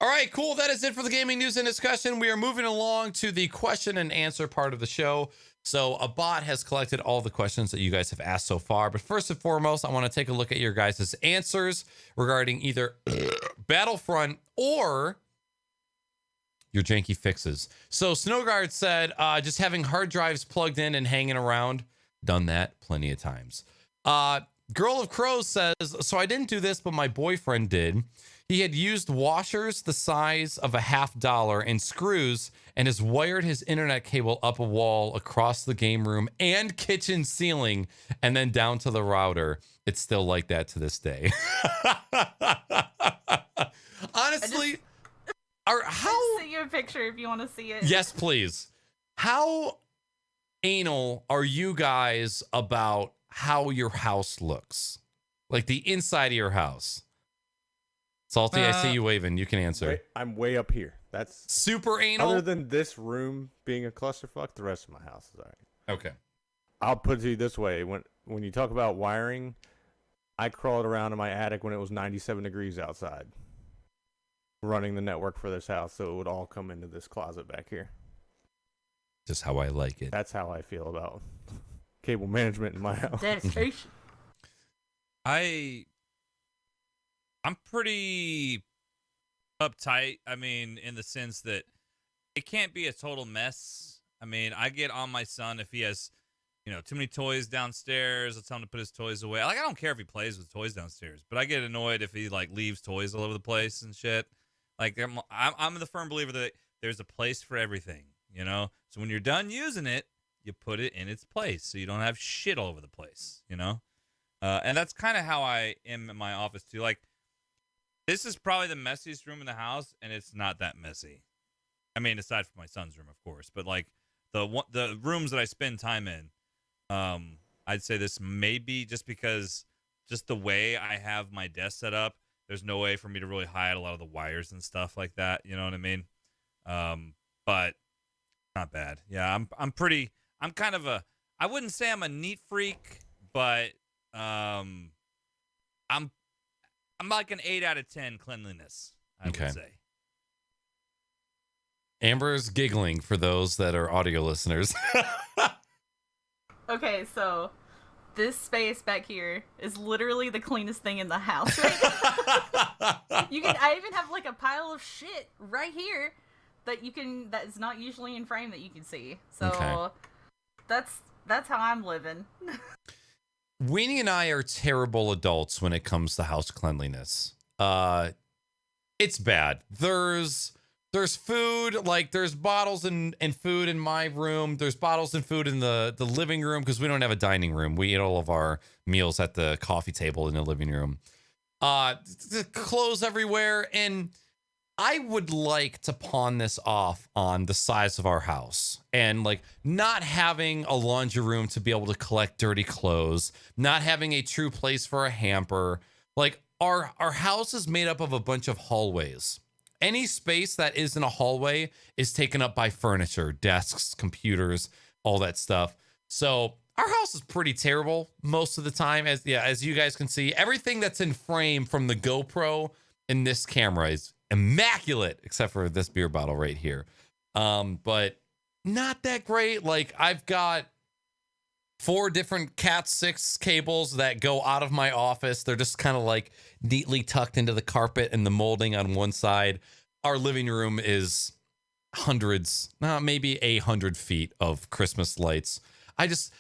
All right, cool. That is it for the gaming news and discussion. We are moving along to the question and answer part of the show. So a bot has collected all the questions that you guys have asked so far. But first and foremost, I want to take a look at your guys' answers regarding either Battlefront or your janky fixes. So Snowguard said, just having hard drives plugged in and hanging around. Done that plenty of times. Girl of Crows says, so I didn't do this, but my boyfriend did. He had used washers the size of $50 and screws and has wired his internet cable up a wall across the game room and kitchen ceiling and then down to the router. It's still like that to this day. Honestly, I'll send you a picture if you want to see it. Yes, please. How anal are you guys about how your house looks? Like the inside of your house? Salty, I see you waving. You can answer. I'm way up here. That's super anal. Other than this room being a clusterfuck, the rest of my house is all right. Okay. I'll put it to you this way. When you talk about wiring, I crawled around in my attic when it was 97 degrees outside, running the network for this house, so it would all come into this closet back here. Just how I like it. That's how I feel about cable management in my house. Dedication. I'm pretty uptight. I mean, in the sense that it can't be a total mess. I mean, I get on my son if he has, too many toys downstairs. I tell him to put his toys away. Like, I don't care if he plays with toys downstairs, but I get annoyed if he leaves toys all over the place and shit. Like, I'm the firm believer that there's a place for everything, So when you're done using it, you put it in its place so you don't have shit all over the place, And that's kind of how I am in my office too. Like, this is probably the messiest room in the house, and it's not that messy. I mean, aside from my son's room, of course, but the rooms that I spend time in, I'd say this may be just because just the way I have my desk set up. There's no way for me to really hide a lot of the wires and stuff like that. You know what I mean? But not bad. Yeah, I'm kind of I wouldn't say I'm a neat freak, but I'm like an 8 out of 10 cleanliness, I would say. Amber's giggling for those that are audio listeners. Okay, so this space back here is literally the cleanest thing in the house right now. I even have like a pile of shit right here that is not usually in frame that you can see. So that's how I'm living. Weenie and I are terrible adults when it comes to house cleanliness. It's bad. There's food, like there's bottles and food in my room. There's bottles and food in the living room because we don't have a dining room. We eat all of our meals at the coffee table in the living room. Clothes everywhere. And I would like to pawn this off on the size of our house and like not having a laundry room to be able to collect dirty clothes, not having a true place for a hamper. Like our house is made up of a bunch of hallways. Any space that isn't a hallway is taken up by furniture, desks, computers, all that stuff. So our house is pretty terrible most of the time. As you guys can see, everything that's in frame from the GoPro and this camera is immaculate, except for this beer bottle right here. But not that great. Like I've got 4 different Cat 6 cables that go out of my office. They're just kind of like neatly tucked into the carpet and the molding on one side. Our living room is maybe 100 feet of Christmas lights. I treat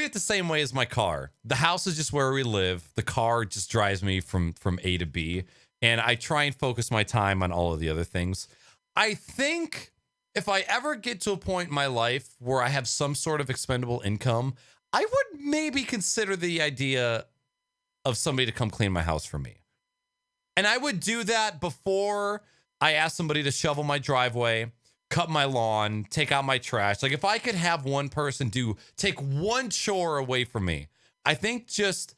it the same way as my car. The house is just where we live. The car just drives me from A to B. And I try and focus my time on all of the other things. I think if I ever get to a point in my life where I have some sort of expendable income, I would maybe consider the idea of somebody to come clean my house for me. And I would do that before I ask somebody to shovel my driveway, cut my lawn, take out my trash. Like if I could have one person take one chore away from me, I think just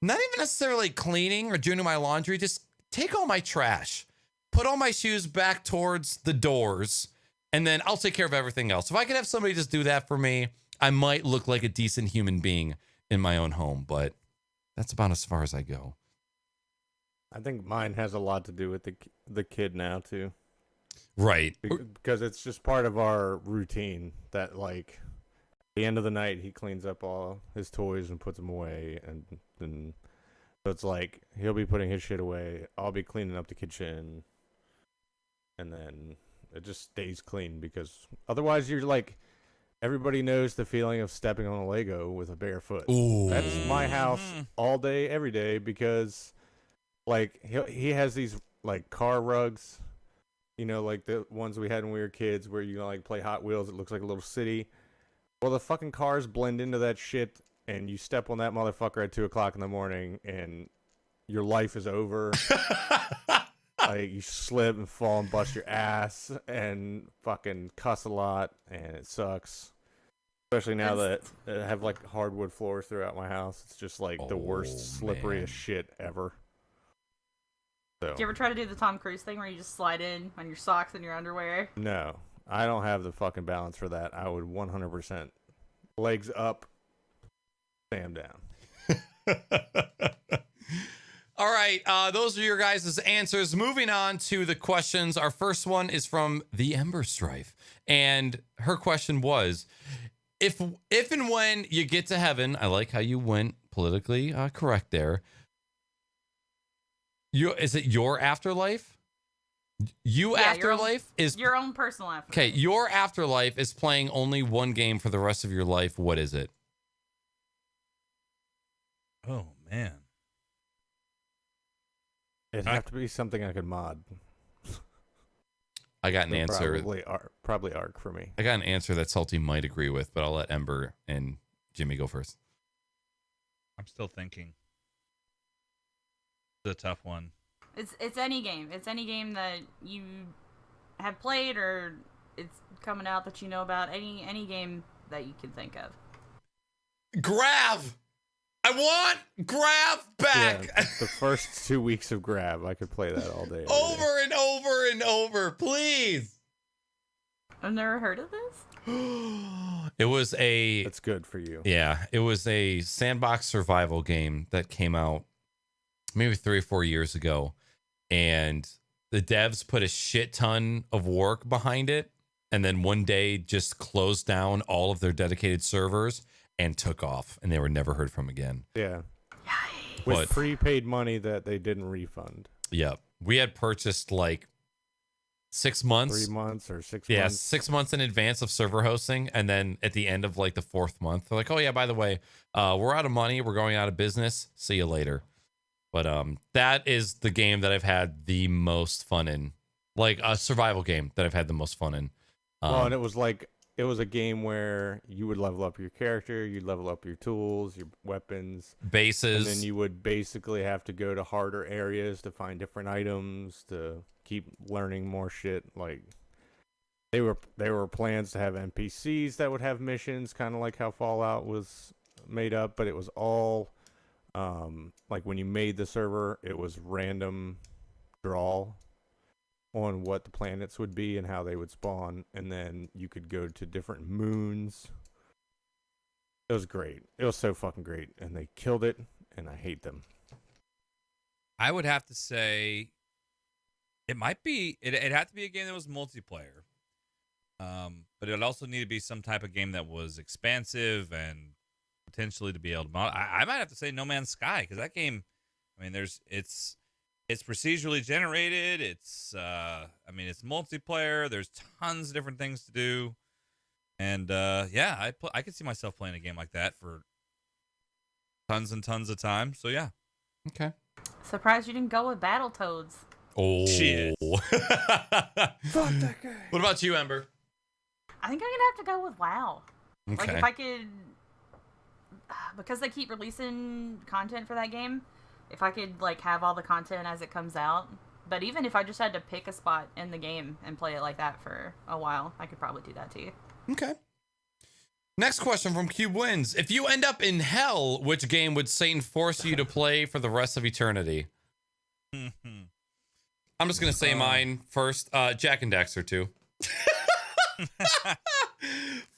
not even necessarily cleaning or doing my laundry, just take all my trash, put all my shoes back towards the doors, and then I'll take care of everything else. If I could have somebody just do that for me, I might look like a decent human being in my own home, but that's about as far as I go. I think mine has a lot to do with the kid now too, Right. because it's just part of our routine that like at the end of the night he cleans up all his toys and puts them away, and then so it's like he'll be putting his shit away, I'll be cleaning up the kitchen, and then it just stays clean because otherwise you're like everybody knows the feeling of stepping on a Lego with a bare foot. Ooh. That's my house all day, every day, because like he has these like car rugs, you know, like the ones we had when we were kids where you like play Hot Wheels. It looks like a little city. Well, the fucking cars blend into that shit, and you step on that motherfucker at 2:00 in the morning, and your life is over. Like you slip and fall and bust your ass and fucking cuss a lot, and it sucks. Especially now that I have like hardwood floors throughout my house. It's just like the worst, slipperiest shit ever. So, Do you ever try to do the Tom Cruise thing where you just slide in on your socks and your underwear? no, I don't have the fucking balance for that. I would 100% legs up, Sam down. All right, those are your guys' answers. Moving on to the questions. Our first one is from the Ember Strife, and her question was, if and when you get to heaven, I like how you went politically correct there. Is it your afterlife? Afterlife is your own personal afterlife. okay. Your afterlife is playing only one game for the rest of your life. What is it? Oh man. It'd have to be something I could mod. I got an answer. Probably Arc for me. I got an answer that Salty might agree with, but I'll let Ember and Jimmy go first. I'm still thinking. It's a tough one. It's any game. It's any game that you have played or it's coming out that you know about. Any game that you can think of. Grav! I want Grav back! Yeah, the first 2 weeks of Grab, I could play that all day. Over and over and over, please! I've never heard of this. It was That's good for you. Yeah, it was a sandbox survival game that came out maybe 3 or 4 years ago. And the devs put a shit ton of work behind it. And then one day just closed down all of their dedicated servers and took off. And they were never heard from again. Yeah. Yikes. With What? prepaid money that they didn't refund. Yep. We had purchased like 6 months. 3 months or 6 Yeah, months. 6 months in advance of server hosting. And then at the end of like the 4th month, they're like, oh, yeah, by the way, we're out of money. We're going out of business. See you later. But that is the game that I've had the most fun in. Like a survival game that I've had the most fun in. Well, and it was a game where you would level up your character, you'd level up your tools, your weapons, bases. and then you would basically have to go to harder areas to find different items to keep learning more shit. Like there were plans to have NPCs that would have missions, kind of like how Fallout was made up, but it was all like when you made the server, it was random draw on what the planets would be and how they would spawn, and then you could go to different moons. It was great. It was so fucking great, and they killed it, and I hate them. I would have to say it might be it'd have to be a game that was multiplayer. But it'd also need to be some type of game that was expansive and potentially to be able to mod. I might have to say No Man's Sky, because that game, I mean, it's procedurally generated. It's it's multiplayer. There's tons of different things to do, and yeah, I could see myself playing a game like that for tons and tons of time. So yeah. Okay. Surprised you didn't go with Battletoads. Oh shit! Fuck that guy. What about you, Ember? I think I'm gonna have to go with WoW. Okay. Like if I could, because they keep releasing content for that game, if I could like have all the content as it comes out. But even if I just had to pick a spot in the game and play it like that for a while, I could probably do that too. Okay. Next question from Cube Wins. If you end up in hell, which game would Satan force you to play for the rest of eternity? I'm just going to say mine first. Jack and Daxter 2.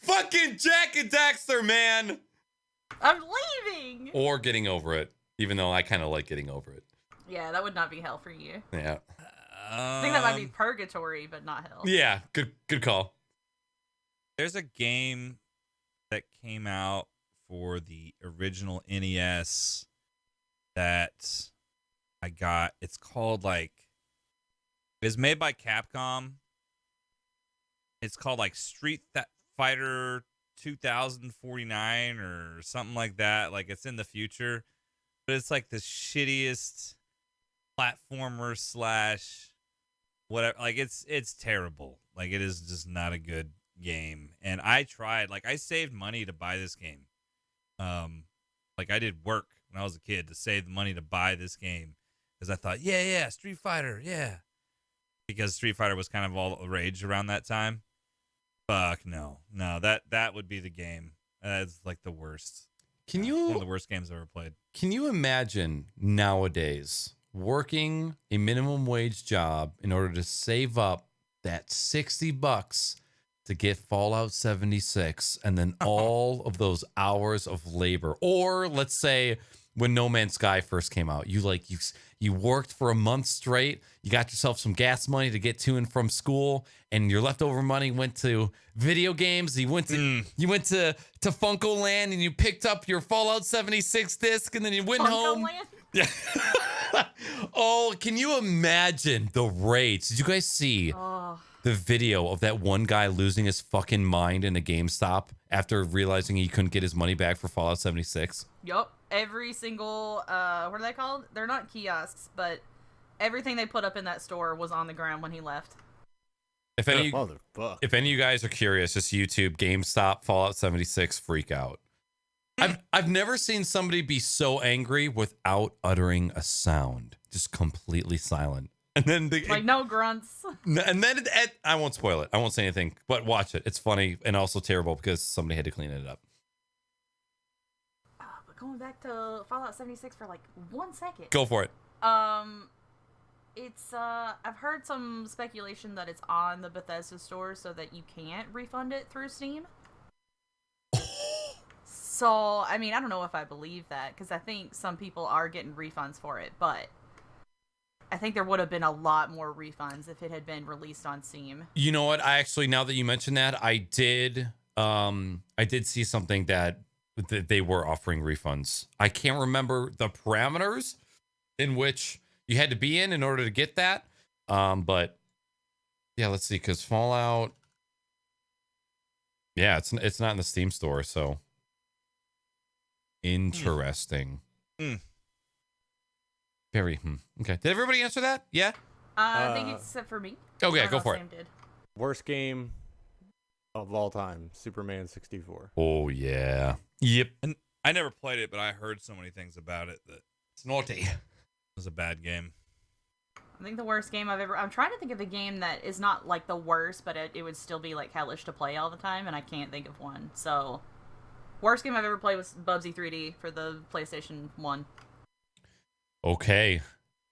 Fucking Jack and Daxter, man. I'm leaving! Or getting over it, even though I kind of like getting over it. Yeah, that would not be hell for you. Yeah. I think that might be purgatory, but not hell. Yeah. Good call. There's a game that came out for the original NES that I got. It's called it's made by Capcom. It's called Street Fighter 2049 or something like that. Like it's in the future, but it's like the shittiest platformer slash whatever. Like it's terrible. Like it is just not a good game. And I tried. Like I saved money to buy this game. Like I did work when I was a kid to save the money to buy this game because I thought, yeah, Street Fighter, yeah, because Street Fighter was kind of all the rage around that time. Fuck no, that would be the game. That's like the worst. One of the worst games I've ever played. Can you imagine nowadays working a minimum wage job in order to save up that $60 to get Fallout 76 and then all of those hours of labor? Or let's say when No Man's Sky first came out, you worked for a month straight, you got yourself some gas money to get to and from school, and your leftover money went to video games. You went to Funko Land and you picked up your Fallout 76 disc, and then you went home. Land? Yeah. Oh, can you imagine the rage? Did you guys see the video of that one guy losing his fucking mind in a GameStop after realizing he couldn't get his money back for Fallout 76? Yup. Every single, what are they called? They're not kiosks, but everything they put up in that store was on the ground when he left. If any of you guys are curious, just YouTube GameStop Fallout 76 freak out. I've never seen somebody be so angry without uttering a sound, just completely silent. And then no grunts. And then I won't spoil it. I won't say anything, but watch it. It's funny and also terrible because somebody had to clean it up. But going back to Fallout 76 for 1 second. Go for it. It's I've heard some speculation that it's on the Bethesda store so that you can't refund it through Steam. So, I mean, I don't know if I believe that, because I think some people are getting refunds for it, but I think there would have been a lot more refunds if it had been released on Steam. You know what? I actually, now that you mentioned that, I did see something that they were offering refunds. I can't remember the parameters in which you had to be in order to get that. But yeah, let's see, because Fallout, yeah, it's not in the Steam store, so interesting. Very okay. Did everybody answer that? Yeah. I think except for me. Okay, go for it. Sam did. Worst game of all time, Superman 64. Oh yeah. Yep. And I never played it, but I heard so many things about it that It's naughty. it was a bad game. I think the worst game I've ever... I'm trying to think of a game that is not the worst, but it would still be hellish to play all the time, and I can't think of one. So, worst game I've ever played was Bubsy 3D for the PlayStation 1. Okay.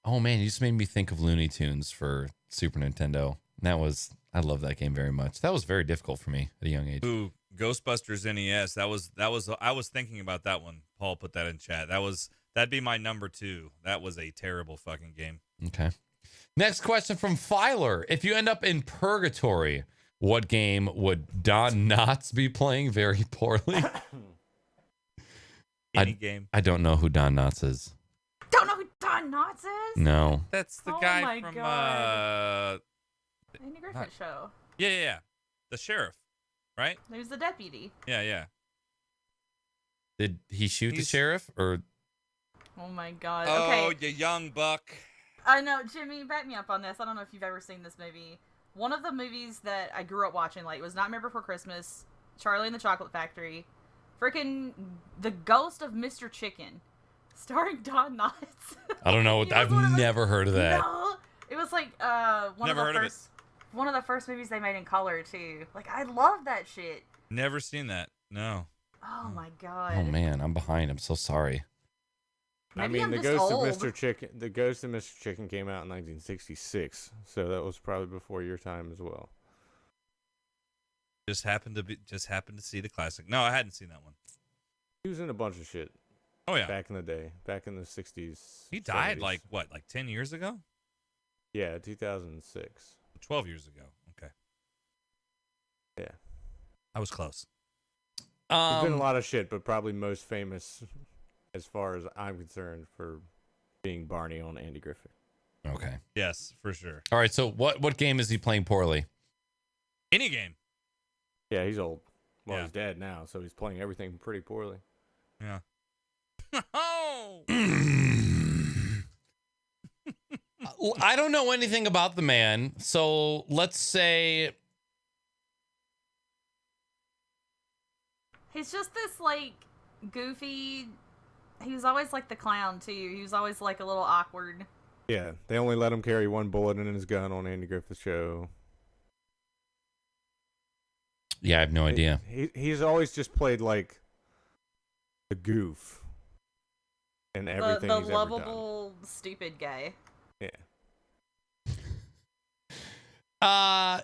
Oh man, you just made me think of Looney Tunes for Super Nintendo. I love that game very much. That was very difficult for me at a young age. Ooh, Ghostbusters NES. That was. I was thinking about that one. Paul put that in chat. That'd be my number 2. That was a terrible fucking game. Okay. Next question from Filer. If you end up in purgatory, what game would Don Knotts be playing very poorly? Any game. I don't know who Don Knotts is. Don't know who Don Knotts is? No. That's the Oh guy my from God. Andy Griffith Show. Yeah. The sheriff, right? He was the deputy. Yeah. Did he shoot the sheriff or? Oh my God. Oh, Okay. you young buck. I know, Jimmy, back me up on this. I don't know if you've ever seen this movie. One of the movies that I grew up watching, was Nightmare Before Christmas, Charlie and the Chocolate Factory, freaking The Ghost of Mr. Chicken, starring Don Knotts. I don't know. I've never heard of that. No, it was one of the first movies they made in color too. I love that shit. Never seen that. No. Oh my God. Oh man, I'm behind. I'm so sorry. Maybe I'm the just Ghost old. of Mr. Chicken. The Ghost of Mr. Chicken came out in 1966, so that was probably before your time as well. Just happened to see the classic. No, I hadn't seen that one. He was in a bunch of shit. Oh yeah. back in the day, back in the 60s. He died 70s. like what, like 10 years ago? Yeah, 2006. 12 years ago. Okay. Yeah. I was close. He's been in a lot of shit, but probably most famous, as far as I'm concerned, for being Barney on Andy Griffith. Okay. Yes, for sure. All right. So what game is he playing poorly? Any game. Yeah, he's old. Well, Yeah. he's dead now, so he's playing everything pretty poorly. Yeah. Oh. I don't know anything about the man, so let's say He's just this like goofy. He was always like the clown too. He was always like a little awkward. Yeah, they only let him carry one bullet in his gun on Andy Griffith's show. yeah, I have no idea. He's always just played like the goof and everything The he's lovable, stupid guy. ever done.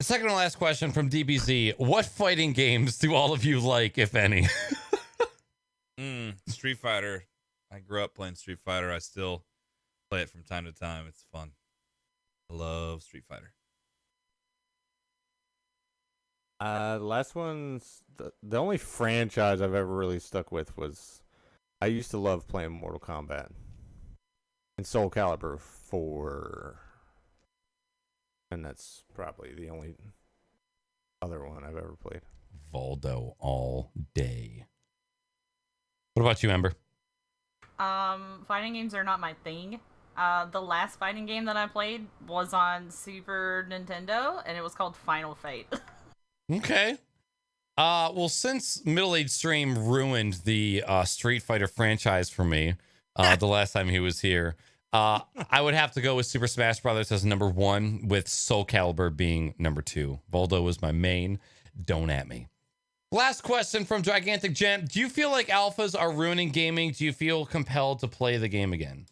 Second and last question from DBZ. What fighting games do all of you like, if any? Street Fighter. I grew up playing Street Fighter. I still play it from time to time. It's fun. I love Street Fighter. The last one's the only franchise I've ever really stuck with was I used to love playing Mortal Kombat and Soul Calibur 4, and that's probably the only other one I've ever played. Voldo all day. What about you, Ember? Fighting games are not my thing. The last fighting game that I played was on Super Nintendo, and it was called Final Fight. Okay. Well, since Middle Age Stream ruined the Street Fighter franchise for me the last time he was here, I would have to go with Super Smash Brothers as number 1, with Soul Calibur being number 2. Voldo was my main. Don't at me. Last question from Gigantic Gem. Do you feel like alphas are ruining gaming? Do you feel compelled to play the game again?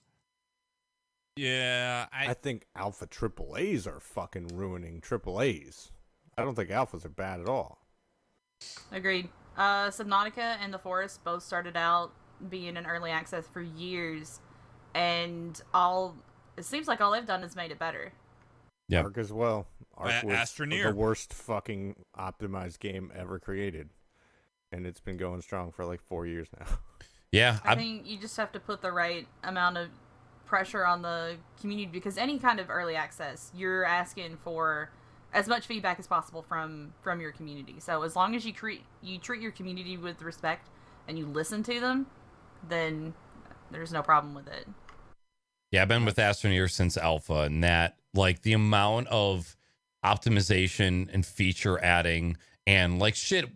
Yeah, I think alpha AAAs are fucking ruining AAAs. I don't think alphas are bad at all. Agreed. Subnautica and The Forest both started out being in early access for years, and it seems like all they've done is made it better. Yeah. Ark as well. Ark was Astroneer. the worst fucking optimized game ever created, and it's been going strong for like 4 years now. Yeah. I think you just have to put the right amount of pressure on the community, because any kind of early access, you're asking for as much feedback as possible from your community. So as long as you treat your community with respect and you listen to them, then there's no problem with it. Yeah, I've been with Astroneer since alpha, and that, like, the amount of optimization and feature adding and like shit,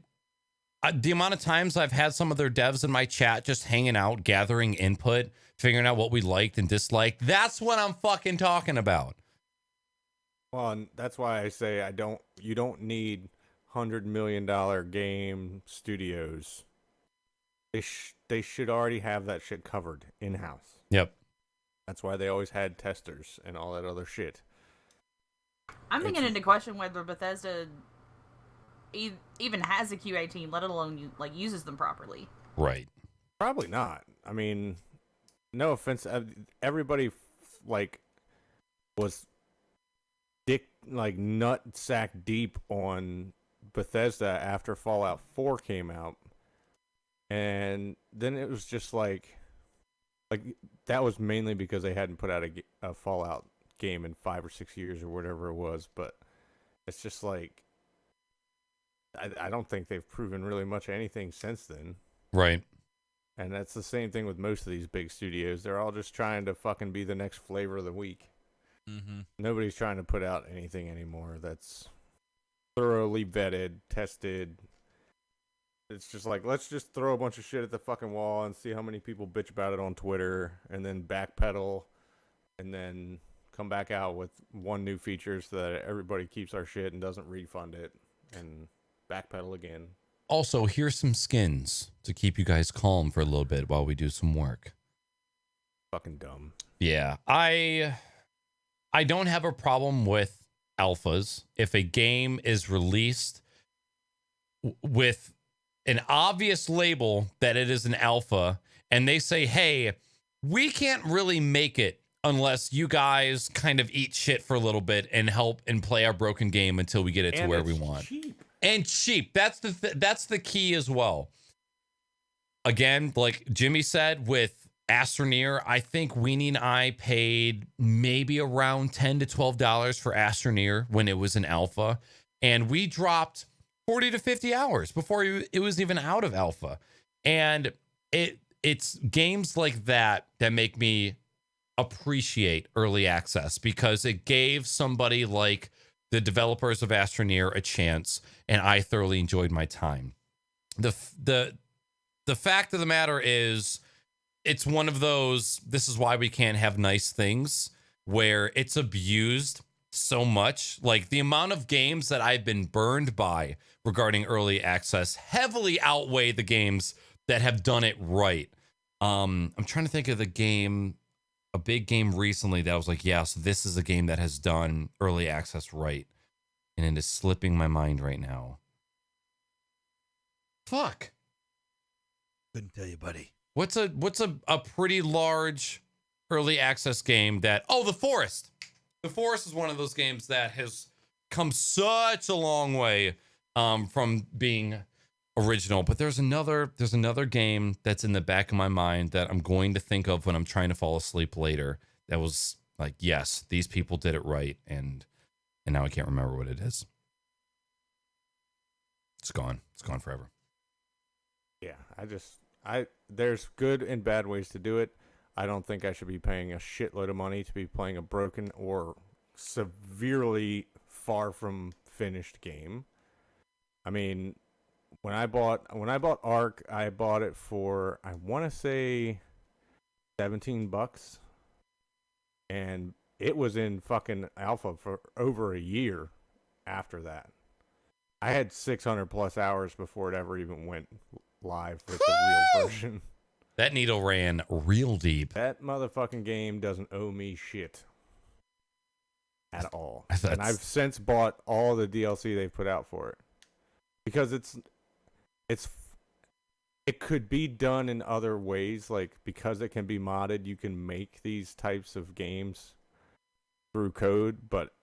the amount of times I've had some of their devs in my chat just hanging out, gathering input, figuring out what we liked and disliked. That's what I'm fucking talking about. Well, and that's why I say you don't need $100 million game studios. They should already have that shit covered in-house. Yep. That's why they always had testers and all that other shit. I'm beginning into question whether Bethesda even has a QA team, let alone uses them properly. Right. Probably not. I mean, no offense, everybody was nut sack deep on Bethesda after Fallout 4 came out, and then it was just like that was mainly because they hadn't put out a Fallout game in 5 or 6 years or whatever it was. But it's just like I don't think they've proven really much of anything since then. Right. And that's the same thing with most of these big studios. They're all just trying to fucking be the next flavor of the week. Mm-hmm. Nobody's trying to put out anything anymore that's thoroughly vetted, tested. It's just like, let's just throw a bunch of shit at the fucking wall and see how many people bitch about it on Twitter, and then backpedal, and then come back out with one new feature so that everybody keeps our shit and doesn't refund it, and backpedal again. Also, here's some skins to keep you guys calm for a little bit while we do some work. Fucking dumb. Yeah, I don't have a problem with alphas if a game is released with an obvious label that it is an alpha, and they say, hey, we can't really make it unless you guys kind of eat shit for a little bit and help and play our broken game until we get it to where we want. Cheap. And cheap. That's the key as well. Again, like Jimmy said, with Astroneer, I think Weenie and I paid maybe around $10 to $12 for Astroneer when it was an alpha, and we dropped 40 to 50 hours before it was even out of alpha. And it's games like that that make me appreciate early access, because it gave somebody like the developers of Astroneer a chance, and I thoroughly enjoyed my time. The fact of the matter is, it's one of those, this is why we can't have nice things, where it's abused so much. Like, the amount of games that I've been burned by regarding early access heavily outweigh the games that have done it right. I'm trying to think of a big game recently that I was like, yes, this is a game that has done early access right. And it is slipping my mind right now. Fuck. Couldn't tell you, buddy. What's a pretty large early access game that, The Forest. The Forest is one of those games that has come such a long way from being original. But there's another game that's in the back of my mind that I'm going to think of when I'm trying to fall asleep later. That was like, yes, these people did it right, and now I can't remember what it is. It's gone. It's gone forever. Yeah, there's good and bad ways to do it. I don't think I should be paying a shitload of money to be playing a broken or severely far from finished game. I mean, when I bought Ark, I bought it for, I want to say $17, and it was in fucking alpha for over a year after that. I had 600 plus hours before it ever even went live with the real version. That needle ran real deep. That motherfucking game doesn't owe me shit at all. That's... And I've since bought all the DLC they've put out for it, because it could be done in other ways. Like, because it can be modded, you can make these types of games through code, but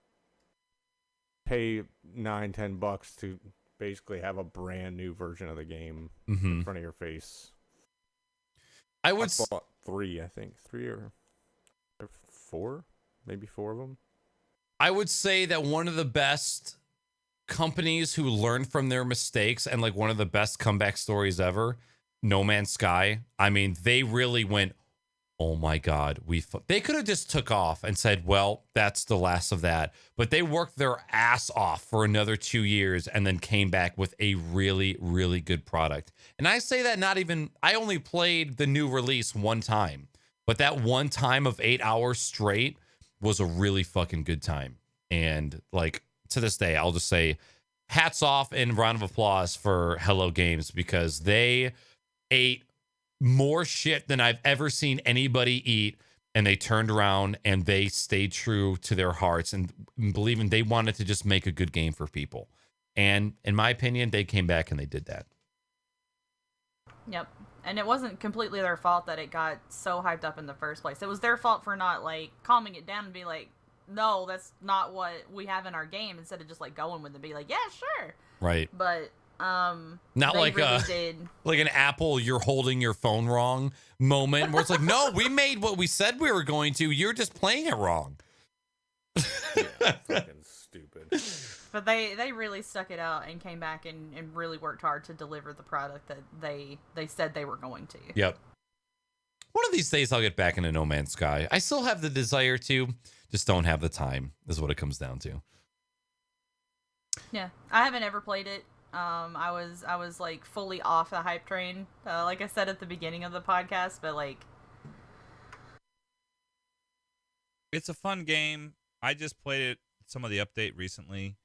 pay $9-10 to basically have a brand new version of the game in front of your face. I bought three or four, maybe four of them. I would say that one of the best companies who learned from their mistakes, and like one of the best comeback stories ever, No Man's Sky. I mean, they really went, oh my God, they could have just took off and said, well, that's the last of that. But they worked their ass off for another 2 years and then came back with a really, really good product. And I say that I only played the new release one time, but that one time of 8 hours straight was a really fucking good time. And like, to this day, I'll just say hats off and round of applause for Hello Games, because they ate more shit than I've ever seen anybody eat, and they turned around and they stayed true to their hearts and believing they wanted to just make a good game for people. And in my opinion, they came back and they did that. Yep. And it wasn't completely their fault that it got so hyped up in the first place. It was their fault for not like calming it down and be like, no, that's not what we have in our game, instead of just like going with it and be like, yeah, sure. Right. But not like really like an Apple you're holding your phone wrong moment where it's like, no, we made what we said we were going to, you're just playing it wrong. Yeah, fucking stupid. But they really stuck it out and came back and really worked hard to deliver the product that they said they were going to. Yep. One of these days I'll get back into No Man's Sky. I still have the desire to, just don't have the time, is what it comes down to. Yeah, I haven't ever played it. I was like fully off the hype train, like I said at the beginning of the podcast, but like, it's a fun game. I just played it, some of the update recently,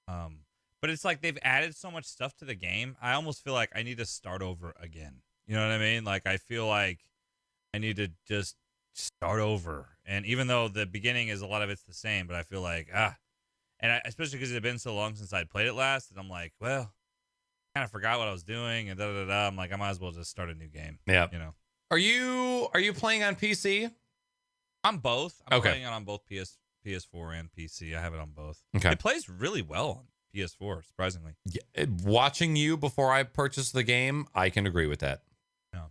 but it's like they've added so much stuff to the game. I almost feel like I need to start over again. You know what I mean? Like, I feel like I need to just start over. And even though the beginning is a lot of it's the same, but I feel like, especially because it had been so long since I'd played it last, and I'm like, well, kind of forgot what I was doing and da da da. I'm like, I might as well just start a new game. Yeah. You know, Are you playing on PC? I'm both. I'm Okay. playing it on both PS4 and PC. I have it on both. Okay. It plays really well on PS4, surprisingly. Yeah, watching you before I purchased the game, I can agree with that.